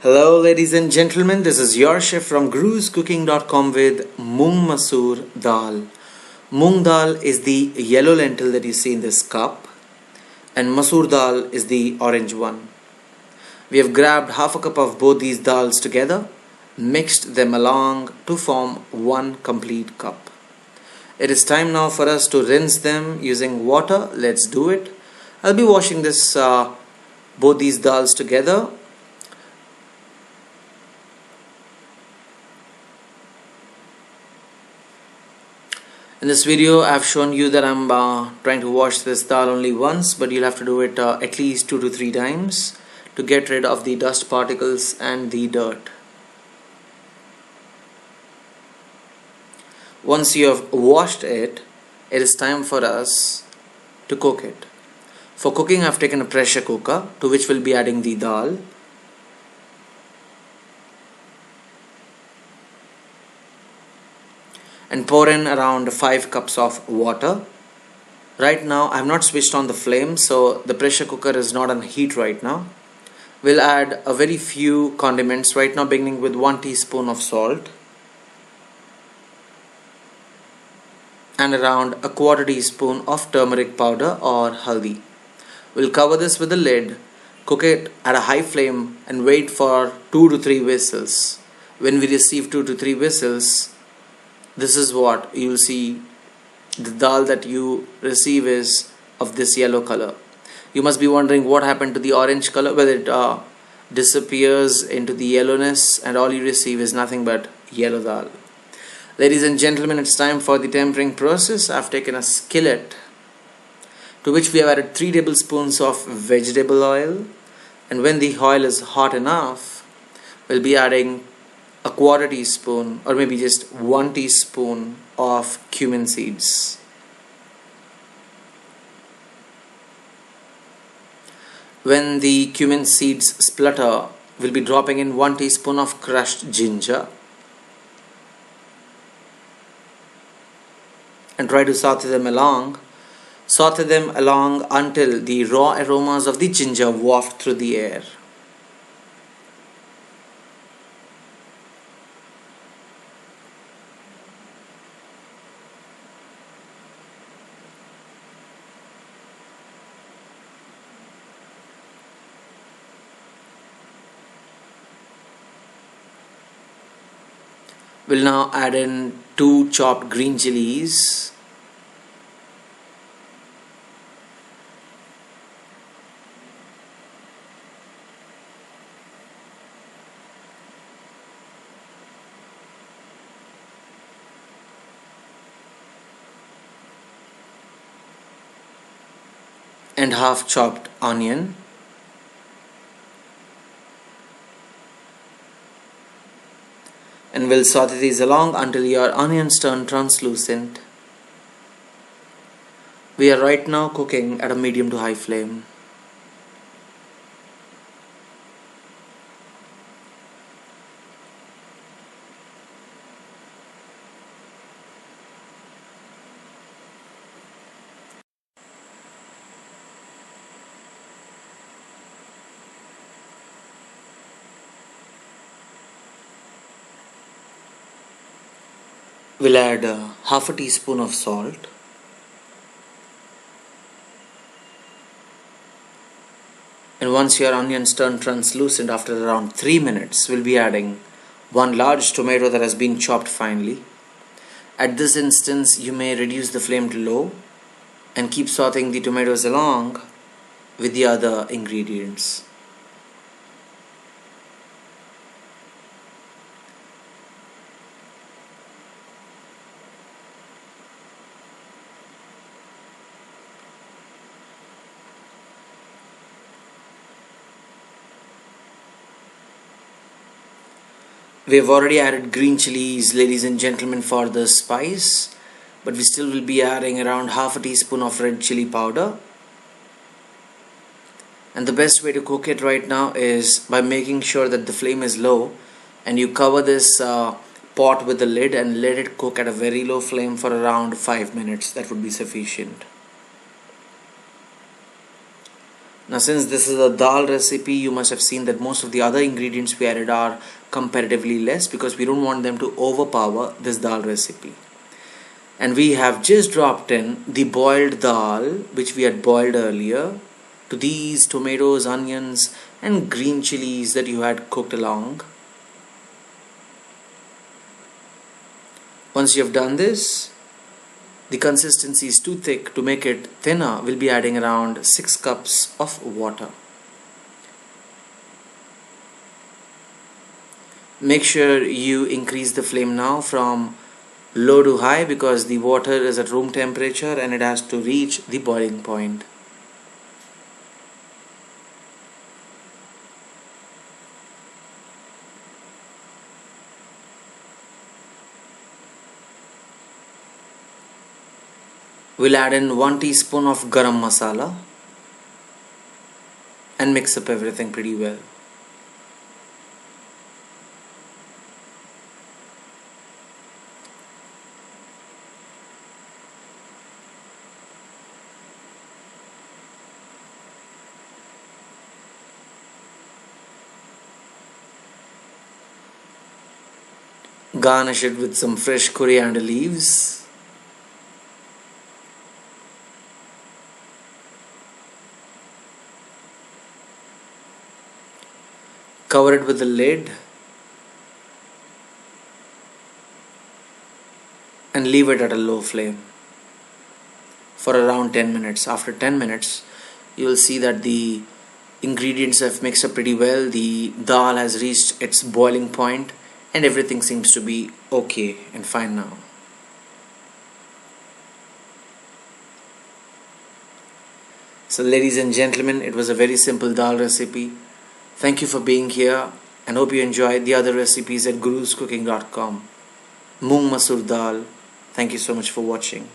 Hello, ladies and gentlemen. This is your chef from gruzcooking.com with Moong Masoor Dal. Moong Dal is the yellow lentil that you see in this cup, and Masoor Dal is the orange one. We have grabbed half a cup of both these dals together, mixed them along to form one complete cup. It is time now for us to rinse them using water. Let's do it. I'll be washing both these dals together. In this video, I have shown you that I'm trying to wash this dal only once, but you'll have to do it at least 2 to 3 times to get rid of the dust particles and the dirt. Once you have washed it, it is time for us to cook it. For cooking, I've taken a pressure cooker to which we'll be adding the dal. And pour in around 5 cups of water. Right now I have not switched on the flame, so the pressure cooker is not on heat right now. We'll add a very few condiments right now, beginning with 1 teaspoon of salt and around a quarter teaspoon of turmeric powder or haldi. We'll cover this with a lid, cook it at a high flame and wait for 2 to 3 whistles. When we receive 2 to 3 whistles, this is what you will see. The dal that you receive is of this yellow color. You must be wondering what happened to the orange color. Well, it disappears into the yellowness and all you receive is nothing but yellow dal. Ladies and gentlemen, it's time for the tempering process. I've taken a skillet to which we have added 3 tablespoons of vegetable oil, and when the oil is hot enough, we'll be adding a quarter teaspoon or maybe just 1 teaspoon of cumin seeds. When the cumin seeds splutter, we'll be dropping in 1 teaspoon of crushed ginger and try to saute them along. Saute them along until the raw aromas of the ginger waft through the air. We'll now add in 2 chopped green chilies, and half chopped onion. And we'll saute these along until your onions turn translucent. We are right now cooking at a medium to high flame. We'll add half a teaspoon of salt and once your onions turn translucent after around 3 minutes, we'll be adding 1 large tomato that has been chopped finely. At this instance, you may reduce the flame to low and keep sauteing the tomatoes along with the other ingredients. We have already added green chilies, ladies and gentlemen, for the spice, but we still will be adding around half a teaspoon of red chili powder. And the best way to cook it right now is by making sure that the flame is low and you cover this pot with the lid and let it cook at a very low flame for around 5 minutes. That would be sufficient. Now, since this is a dal recipe, you must have seen that most of the other ingredients we added are comparatively less because we don't want them to overpower this dal recipe. And we have just dropped in the boiled dal which we had boiled earlier to these tomatoes, onions and green chilies that you had cooked along. Once you have done this, the consistency is too thick. To make it thinner, we'll be adding around 6 cups of water. Make sure you increase the flame now from low to high because the water is at room temperature and it has to reach the boiling point. We'll add in 1 teaspoon of garam masala and mix up everything pretty well. Garnish it with some fresh coriander leaves. Cover it with the lid and leave it at a low flame for around 10 minutes. After 10 minutes, you will see that the ingredients have mixed up pretty well. The dal has reached its boiling point and everything seems to be okay and fine now. So ladies and gentlemen, it was a very simple dal recipe. Thank you for being here and hope you enjoyed the other recipes at guruscooking.com. Moong Masoor Dal. Thank you so much for watching.